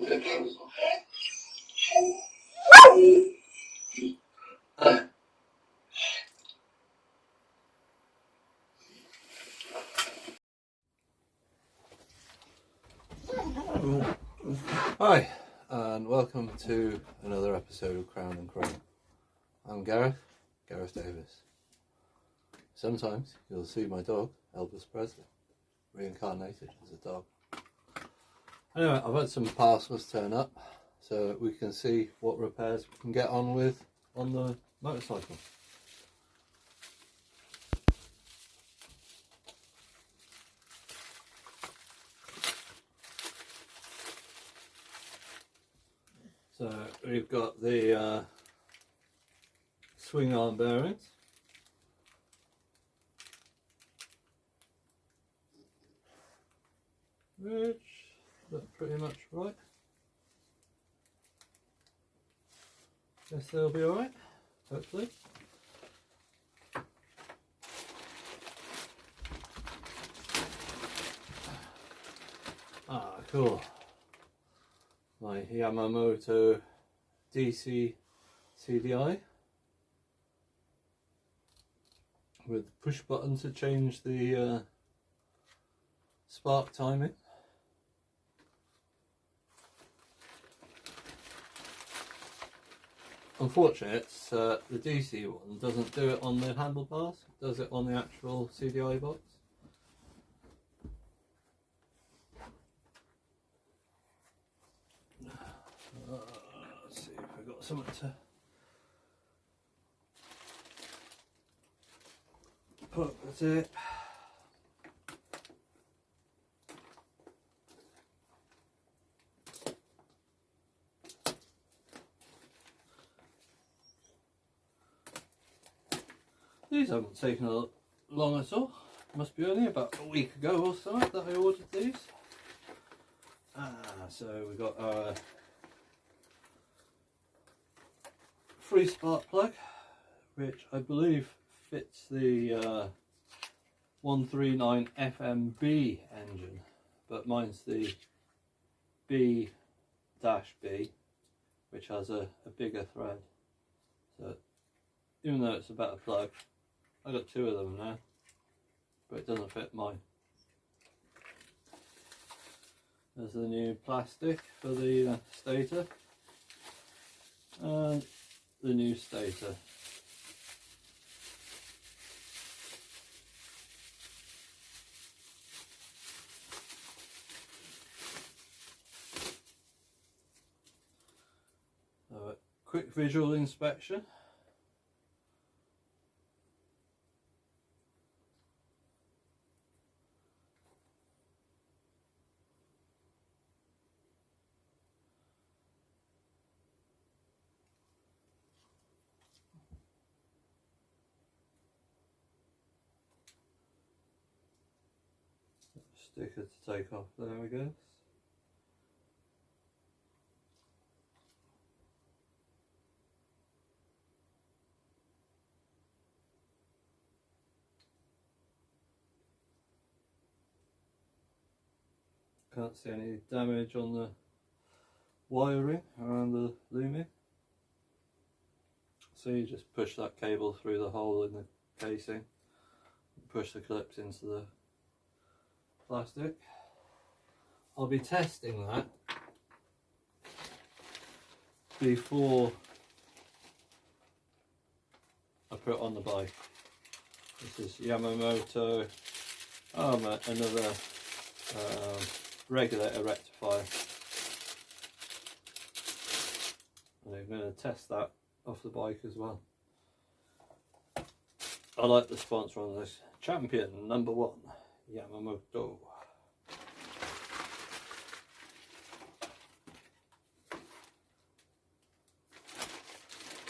Hi, and welcome to another episode of Crown and Crown. I'm Gareth Davis. Sometimes you'll see my dog, Elvis Presley, reincarnated as a dog. Anyway, I've had some parcels turn up so we can see what repairs we can get on with on the motorcycle. So we've got the swing arm bearings, which look pretty much right. Guess they'll be alright, hopefully. Ah, cool. My Yamamoto DC CDI with push button to change the spark timing. Unfortunately, it's the DC one doesn't do it on the handlebars, it does it on the actual CDI box. Let's see if I've got something to put with it. These haven't taken long at all. Must be only about a week ago or so that I ordered these. So we got our free spark plug, which I believe fits the 139 FMB engine, but mine's the B-B, which has a bigger thread. So even though it's a better plug, I got two of them now, but it doesn't fit mine. There's the new plastic for the stator and the new stator. So a quick visual inspection. Sticker to take off there, I guess. Can't see any damage on the wiring around the looming. So you just push that cable through the hole in the casing, push the clips into the plastic. I'll be testing that before I put it on the bike. This is Yamamoto, another regulator rectifier. And I'm going to test that off the bike as well. I like the sponsor on this, Champion #1, Yamamoto.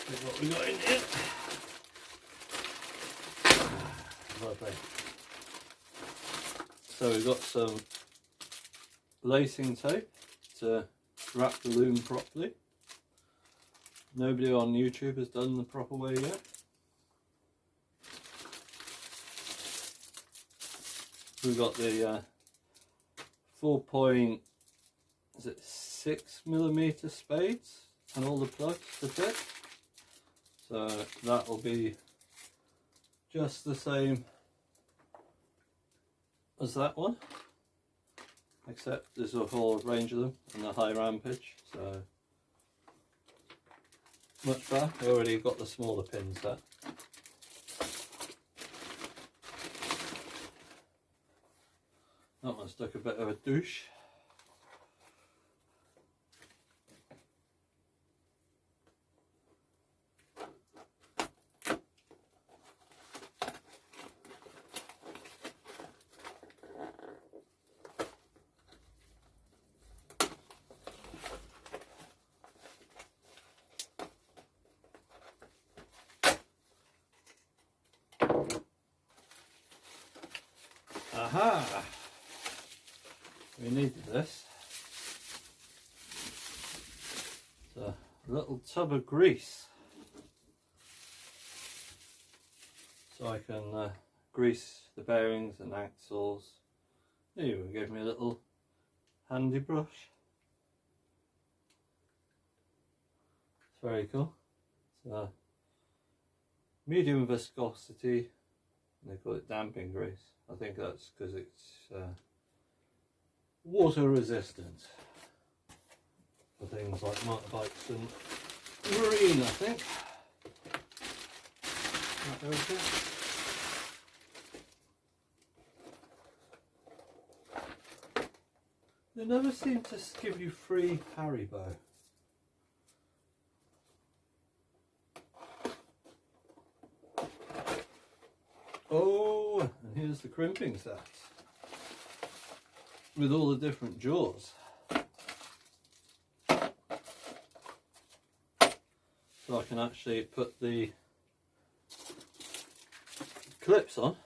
Here's what we got in here. Lovely. So we've got some lacing tape to wrap the loom properly. Nobody on YouTube has done the proper way yet. We've got the 4.0 is it 6mm spades and all the plugs to fit. So that will be just the same as that one, except there's a whole range of them and a high rampage, so much better. I already got the smaller pins there. That one's took a bit of a douche. Aha! We needed this. It's a little tub of grease, so I can grease the bearings and axles. There you go, gave me a little handy brush. It's very cool. It's a medium viscosity, they call it damping grease. I think that's because it's water resistant for things like motorbikes and marine, I think. Right, there we go. They never seem to give you free Haribo. Oh, and here's the crimping set with all the different jaws. So I can actually put the clips on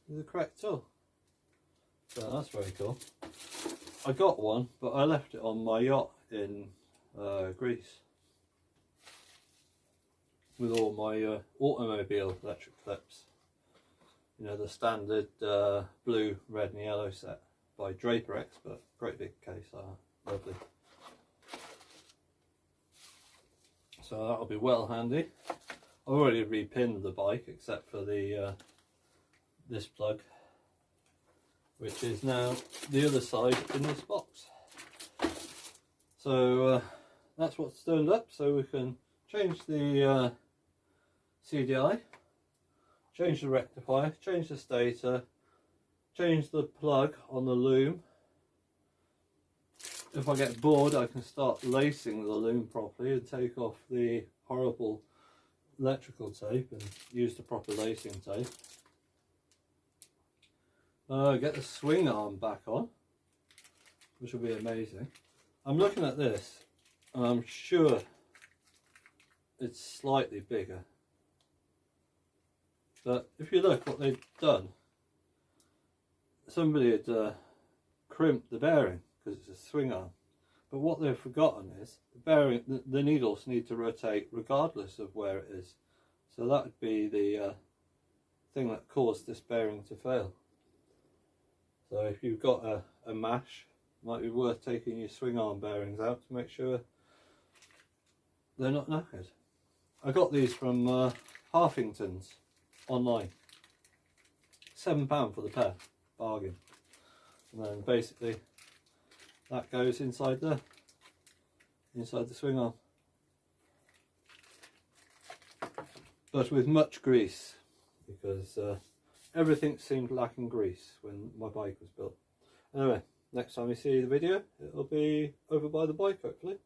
with the correct tool. So that's very cool. I got one, but I left it on my yacht in Greece with all my automobile electric clips. You know, the standard blue, red and yellow set by Draper Expert. Great big case, lovely. So that'll be well handy. I've already repinned the bike except for the this plug, which is now the other side in this box. So that's what's turned up, so we can change the CDI, change the rectifier, change the stator, change the plug on the loom. If I get bored, I can start lacing the loom properly and take off the horrible electrical tape and use the proper lacing tape. Get the swing arm back on, which will be amazing. I'm looking at this and I'm sure it's slightly bigger. But if you look what they've done, somebody had crimped the bearing because it's a swing arm. But what they've forgotten is the bearing, the needles need to rotate regardless of where it is. So that would be the thing that caused this bearing to fail. So if you've got a mash, it might be worth taking your swing arm bearings out to make sure they're not knackered. I got these from Harfington's online. £7 for the pair, bargain. And then basically that goes inside the swing arm, but with much grease, because everything seemed lacking grease when my bike was built. Anyway, next time you see the video, it'll be over by the bike, hopefully.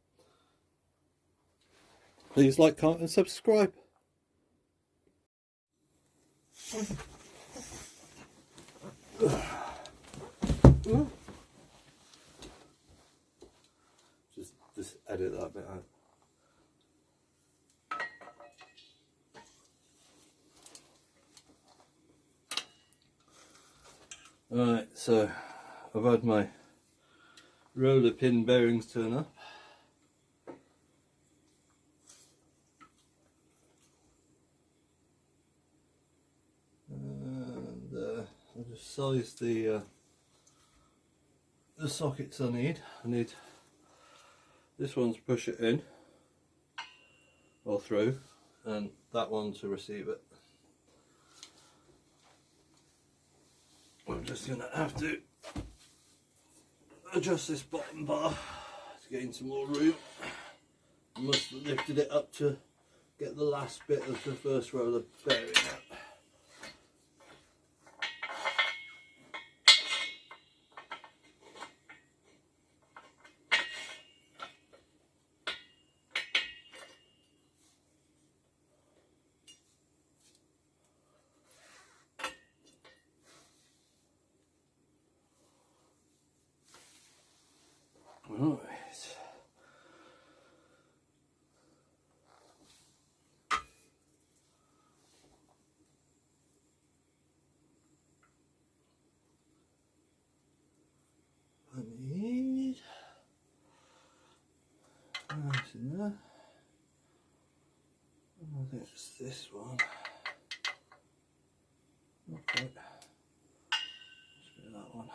Please like, comment and subscribe. Just edit that bit out. Right, so I've had my roller pin bearings turn up. And I'll just size the sockets I need. I need This one's push it in or through, and that one to receive it. I'm just going to have to adjust this bottom bar to gain some more room. I must have lifted it up to get the last bit of the first roll of bearing out. Right. I need there. I think it's this one. Okay. Let's do that one.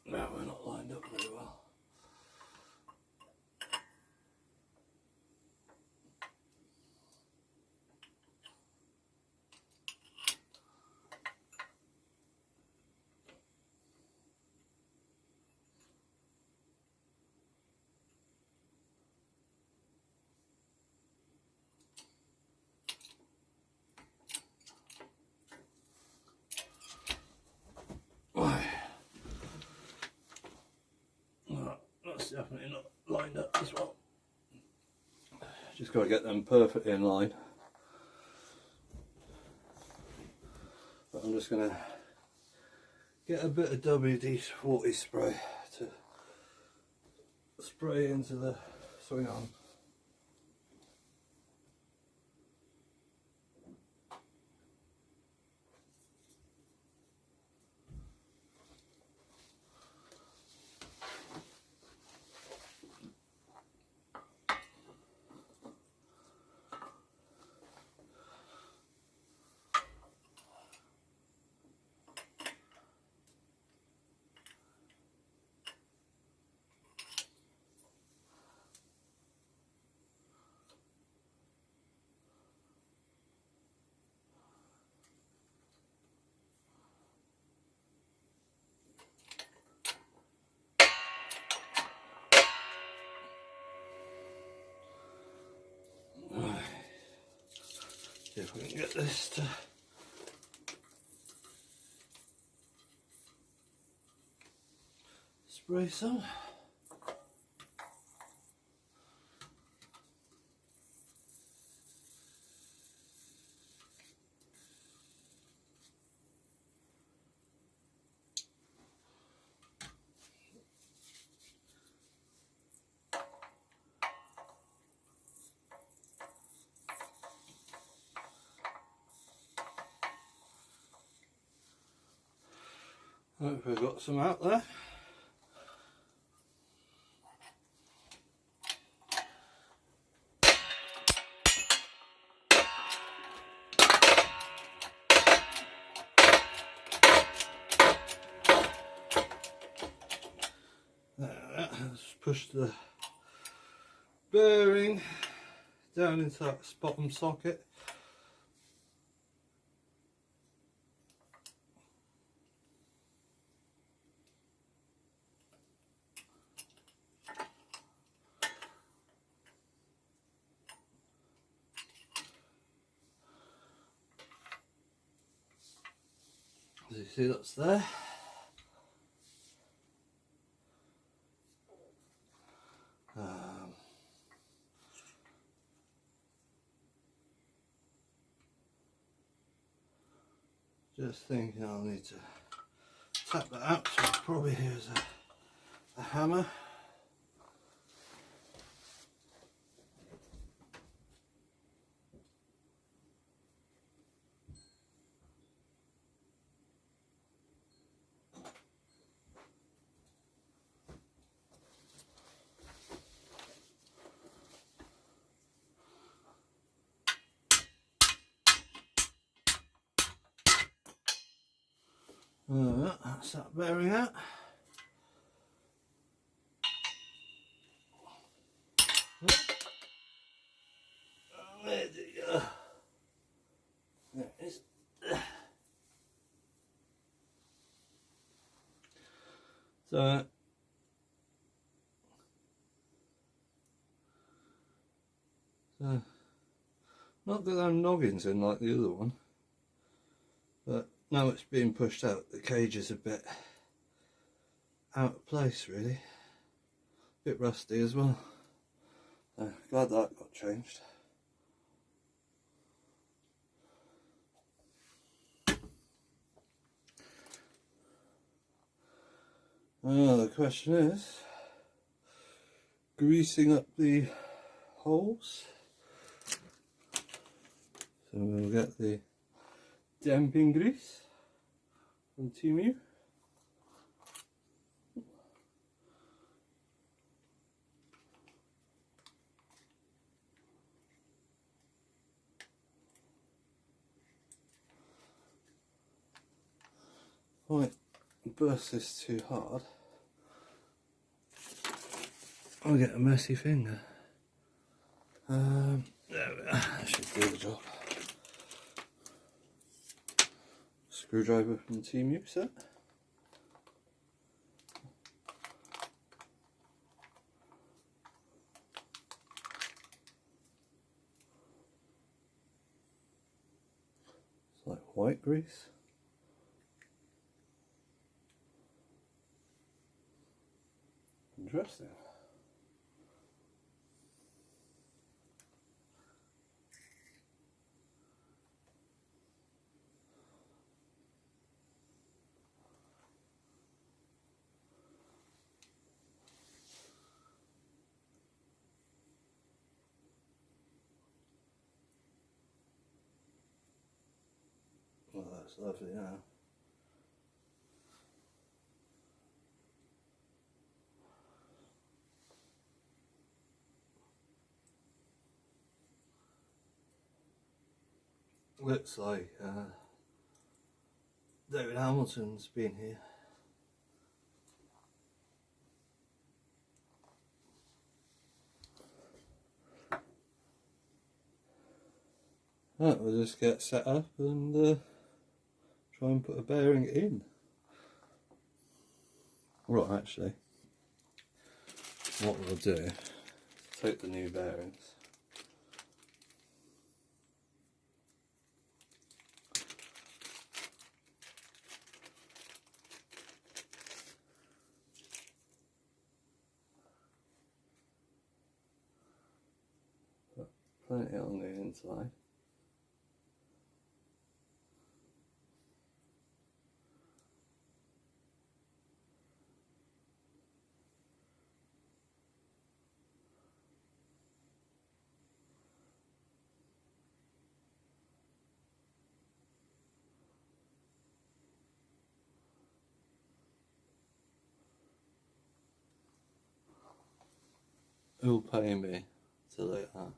No, we're not lined up very well. That's definitely not lined up as well. Just got to get them perfectly in line. But I'm just going to get a bit of WD-40 spray to spray into the swing arm. See if we can get this to spray some. Hope we've got some out there. Let's push the bearing down into that bottom socket. As you see, that's there. Just thinking I'll need to tap that out, so it probably here's a hammer. That's that bearing out. Where did it go? There it is. So not that I'm noggins in like the other one, but now it's being pushed out, the cage is a bit out of place really. A bit rusty as well. Glad that got changed. The question is greasing up the holes. So we'll get the damping grease from Temu. Right, burst this too hard, I'll get a messy finger. There we are, that should do the job. Screwdriver from the Temu set. It's like white grease. Interesting. Well, that's lovely now. Looks like David Hamilton's been here. Right, we'll just get set up and try and put a bearing in. Right, actually, what we'll do is take the new bearings. Plenty on the inside. Who'll pay me to like that?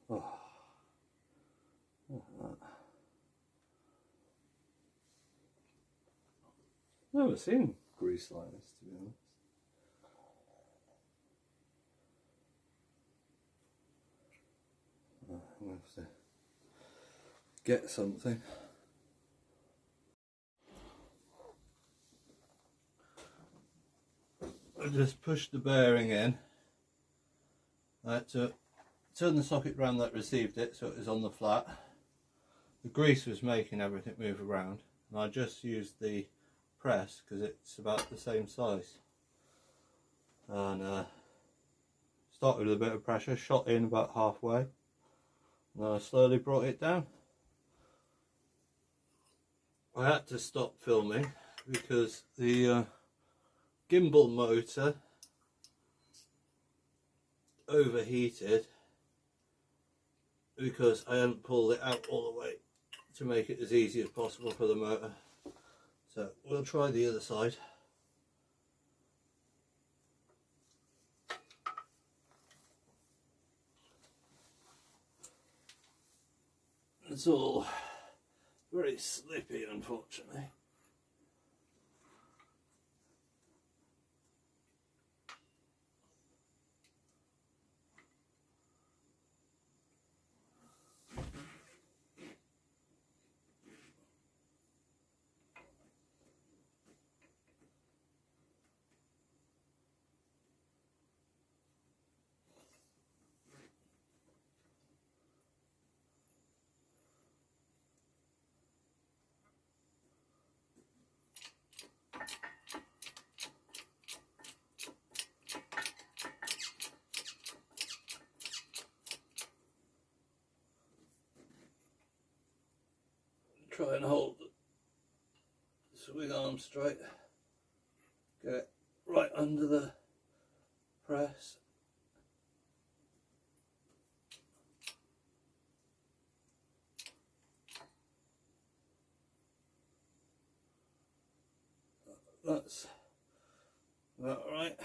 Oh. Never seen grease like this, to be honest. I'm going to have to get something. I just pushed the bearing in. I had to turn the socket round that received it so it was on the flat. The grease was making everything move around, and I just used the press because it's about the same size. And started with a bit of pressure, shot in about halfway, and then I slowly brought it down. I had to stop filming because the gimbal motor overheated because I hadn't pulled it out all the way to make it as easy as possible for the motor. So we'll try the other side. It's all very slippy, unfortunately. Try and hold the swing arm straight. Get it right under the press. That's about right.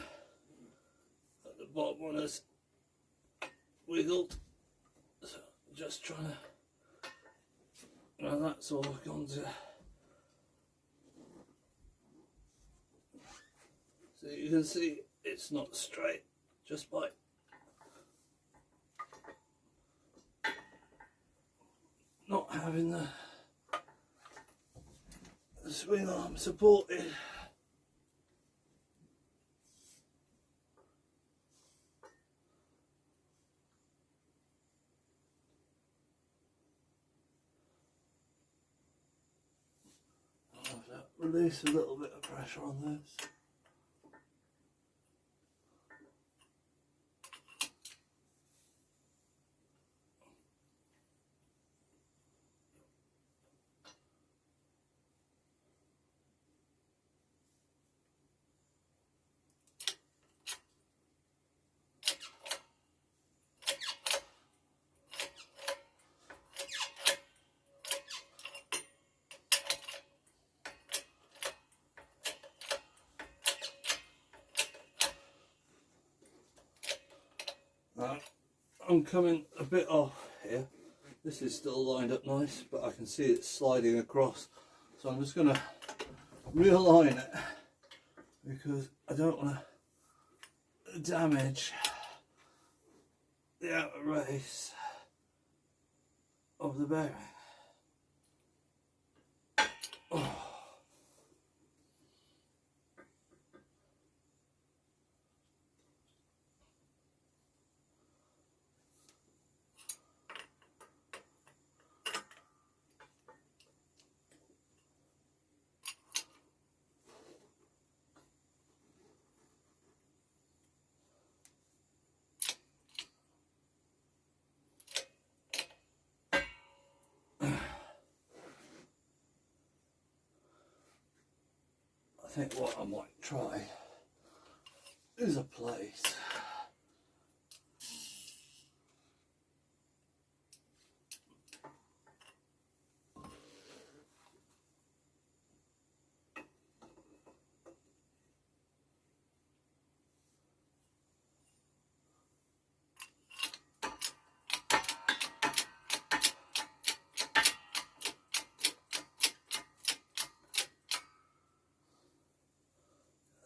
At the bottom one has wiggled, so just trying to. Now that's all gone to. So you can see it's not straight just by not having the swing arm supported. I'll have to release a little bit of pressure on this. I'm coming a bit off here. This is still lined up nice, but I can see it sliding across. So I'm just going to realign it because I don't want to damage the outer race of the bearing. Oh. I think what I might try is a plate.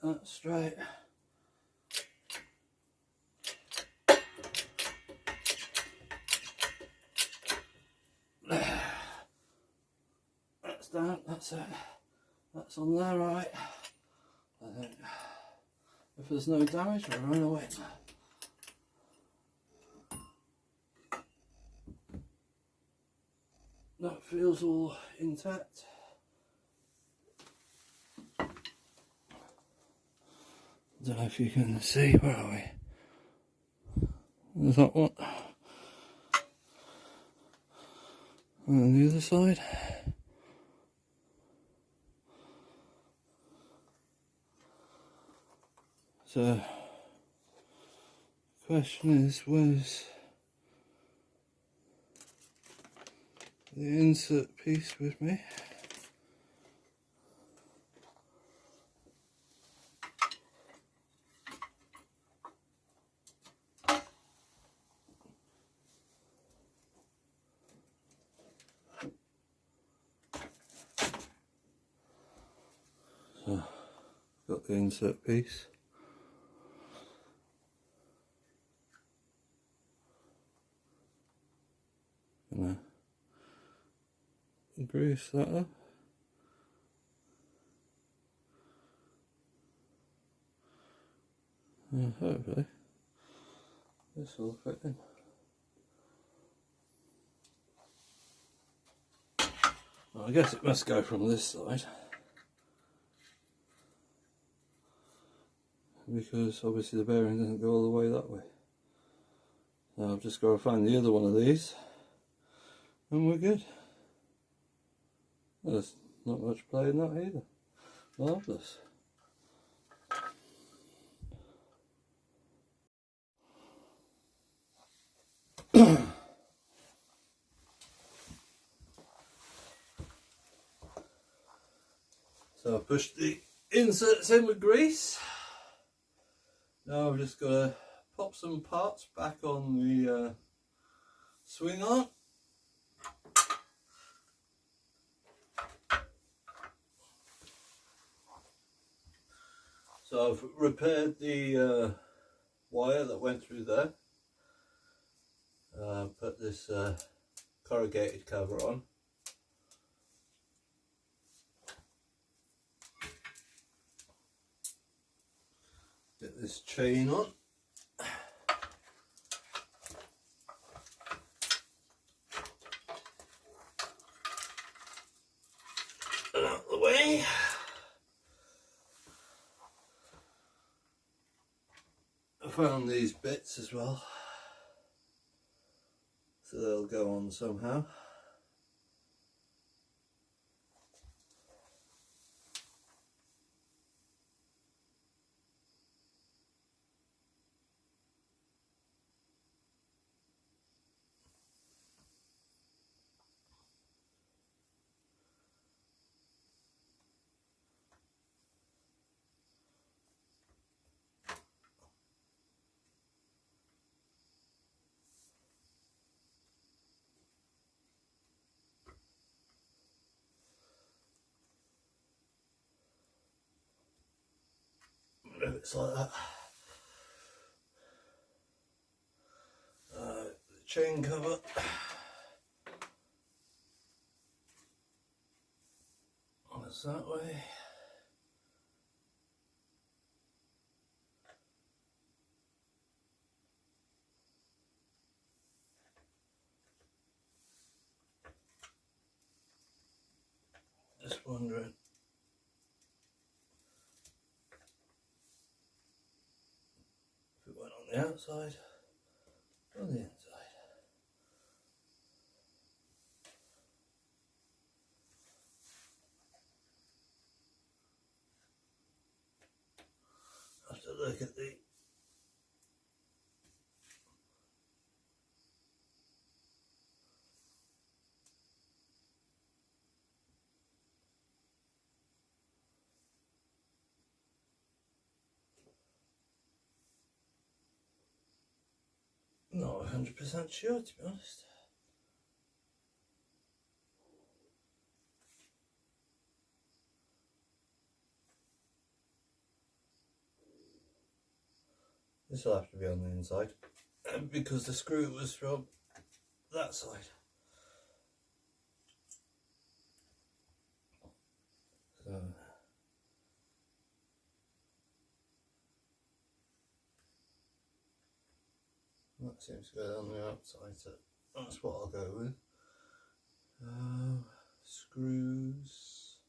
That's straight. that's it. That's on there, right? I think if there's no damage, we're on a win. That feels all intact. Don't know if you can see, where are we? There's that one. And on the other side. So, the question is, where's the insert piece with me? So, got the insert piece. Gonna grease that up. And hopefully this will fit in. Well, I guess it must go from this side, because obviously the bearing doesn't go all the way that way. Now I've just got to find the other one of these and we're good. There's not much play in that either. Marvellous. So I pushed the inserts in with grease. Now I've just got to pop some parts back on the swing arm. So I've repaired the wire that went through there. Put this corrugated cover on. Get this chain on. And out of the way. I found these bits as well, so they'll go on somehow. It's like that. The chain cover. That's that way. Just wondering if it went on the outside or the inside. I have to look at the not 100% sure, to be honest. This will have to be on the inside because the screw was from that side. So that seems to go on the outside, so that's what I'll go with. Screws.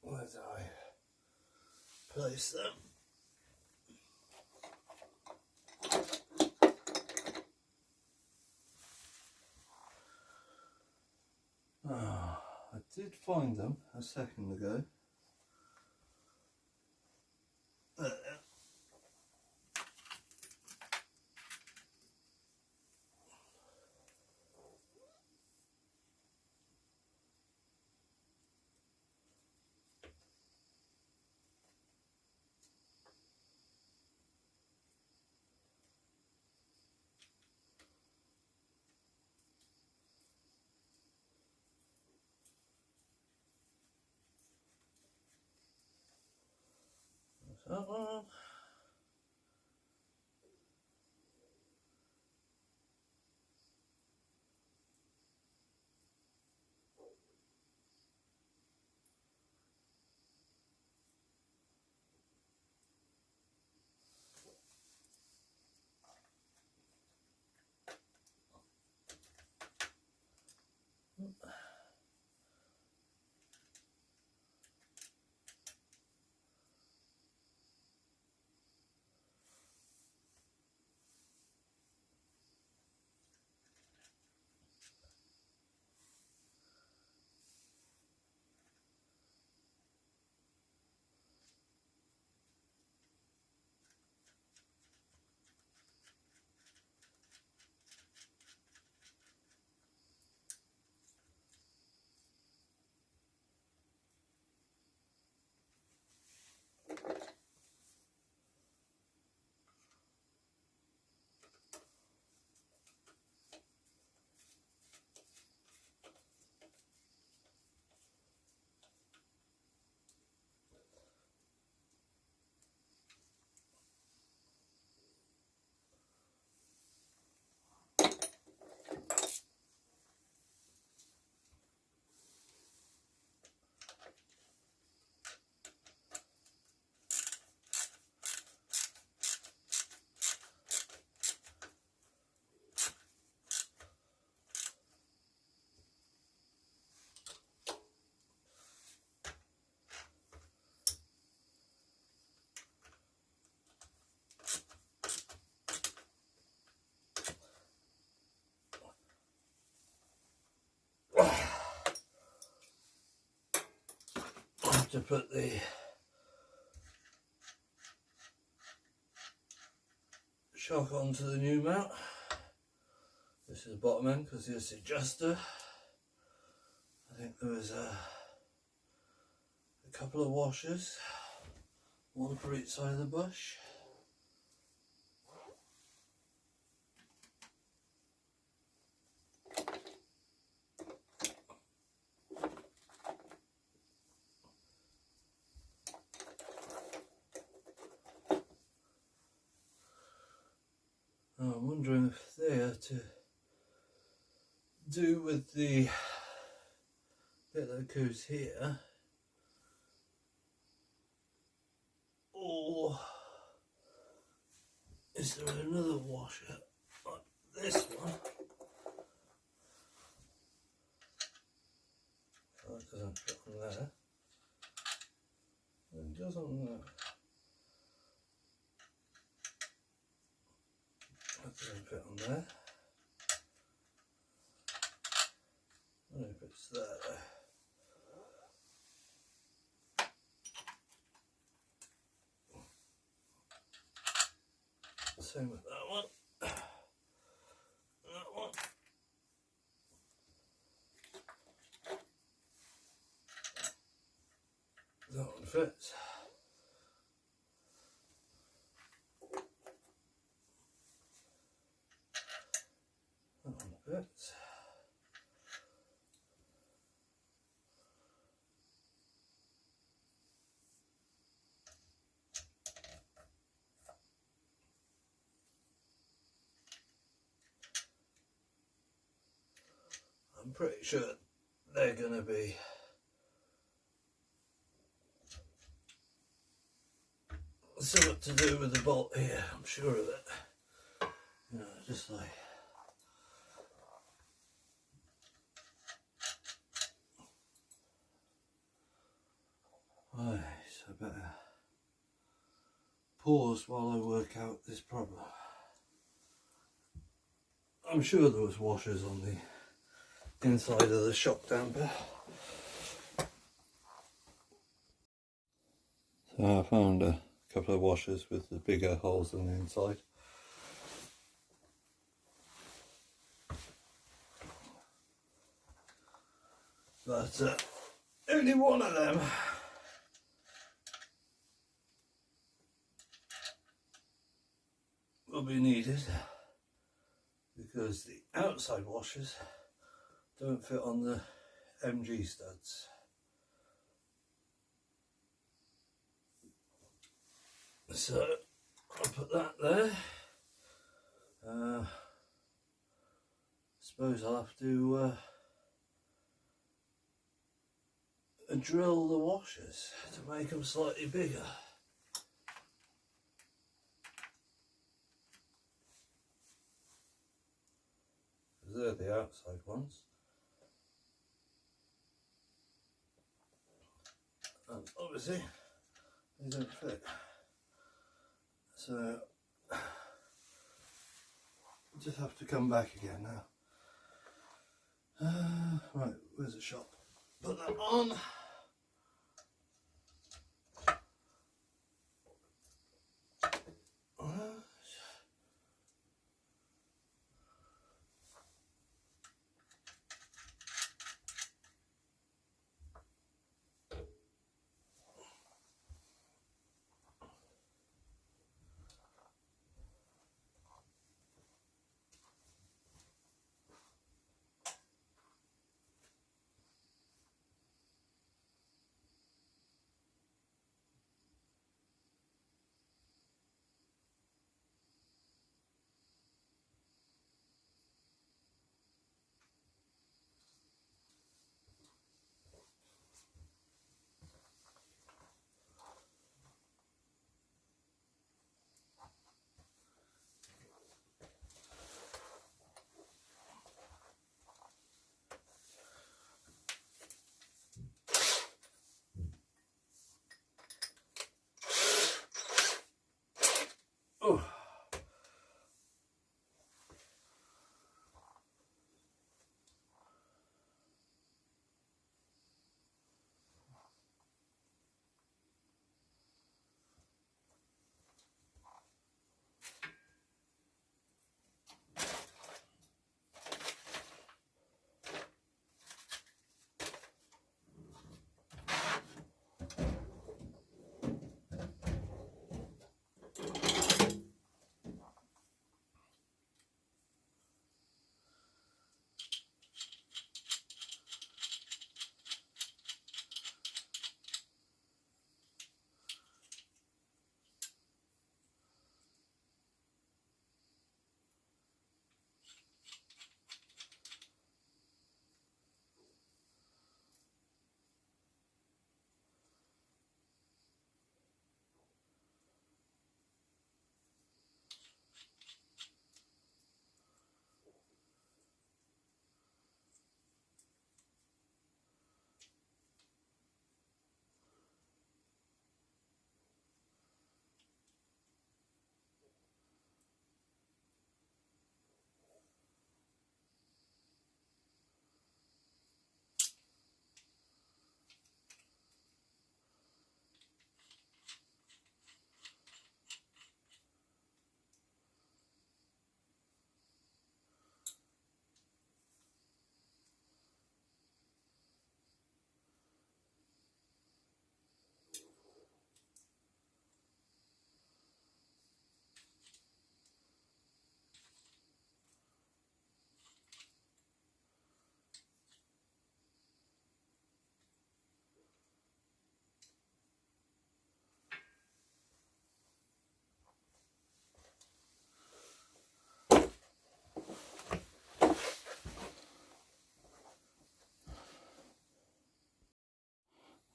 Where do I place them? I did find them a second ago. There. That one. To put the shock onto the new mount. This is the bottom end because it's the adjuster. I think there was a couple of washers, one for each side of the bush. I'm wondering if they are to do with the bit that goes here, or is there another washer like this one? Oh, it doesn't fit on there. It does on there. That doesn't fit on there. I don't know if it's there though. Same with that one. That one. That one fits. That one fits. I'm pretty sure they're going to be something to do with the bolt here, I'm sure of it. You know, just like right, so I better pause while I work out this problem. I'm sure there was washers on the inside of the shock damper. So I found a couple of washers with the bigger holes on the inside. But only one of them will be needed because the outside washers don't fit on the MG studs. So I'll put that there. Suppose I'll have to drill the washers to make them slightly bigger. They're the outside ones. And obviously they don't fit. So just have to come back again now. Right, where's the shop? Put that on.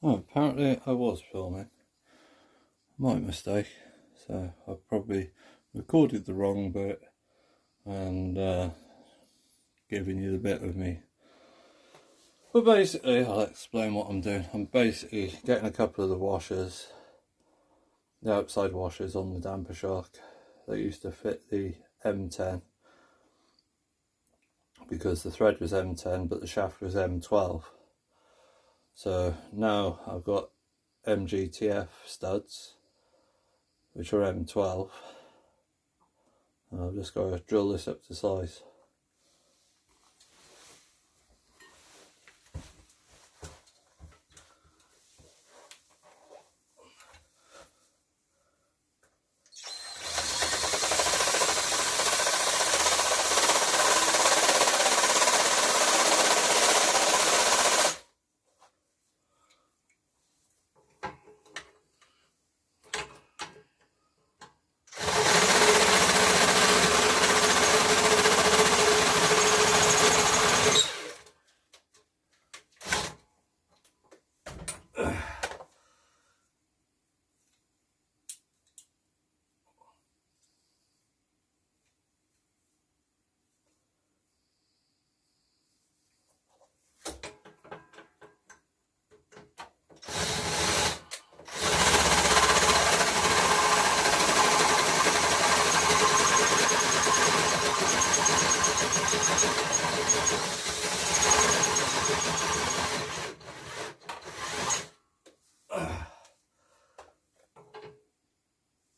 Oh, apparently I was filming. My mistake. So I probably recorded the wrong bit and giving you the bit of me. But basically, I'll explain what I'm doing. I'm basically getting a couple of the washers, the outside washers on the damper shark that used to fit the M10, because the thread was M10 but the shaft was M12. So now I've got MGTF studs which are M12, and I've just got to drill this up to size.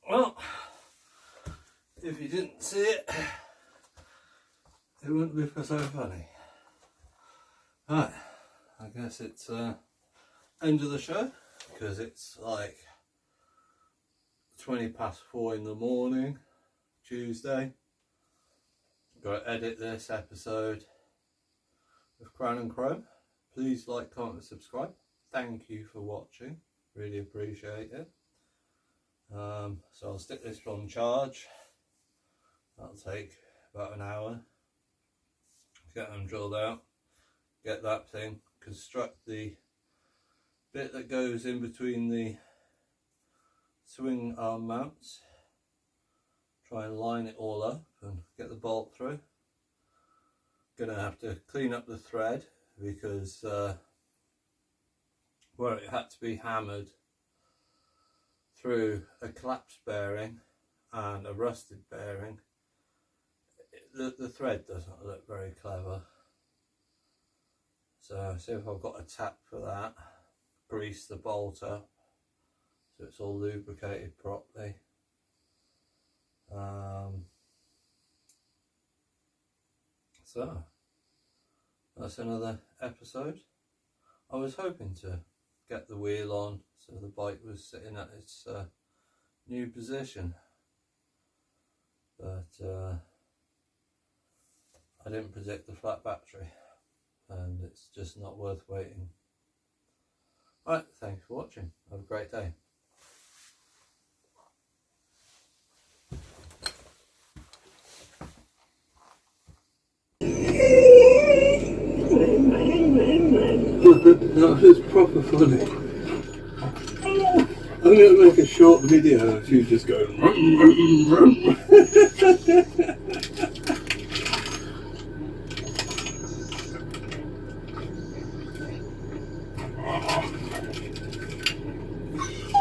Well, if you didn't see it, it wouldn't be so funny. Right, I guess it's end of the show, because it's like 4:20 in the morning, Tuesday. Got to edit this episode of Crown and Chrome. Please like, comment and subscribe. Thank you for watching, really appreciate it. So I'll stick this on charge. That'll take about an hour. Get them drilled out, get that thing, construct the bit that goes in between the swing arm mounts, try and line it all up and get the bolt through. Gonna have to clean up the thread because where it had to be hammered through a collapsed bearing and a rusted bearing, the thread doesn't look very clever. So see if I've got a tap for that. Grease the bolt up so it's all lubricated properly. So that's another episode. I was hoping to get the wheel on so the bike was sitting at its new position, but I didn't predict the flat battery, and it's just not worth waiting. Alright, thanks for watching. Have a great day. That was proper funny. I'm going to make a short video of you just going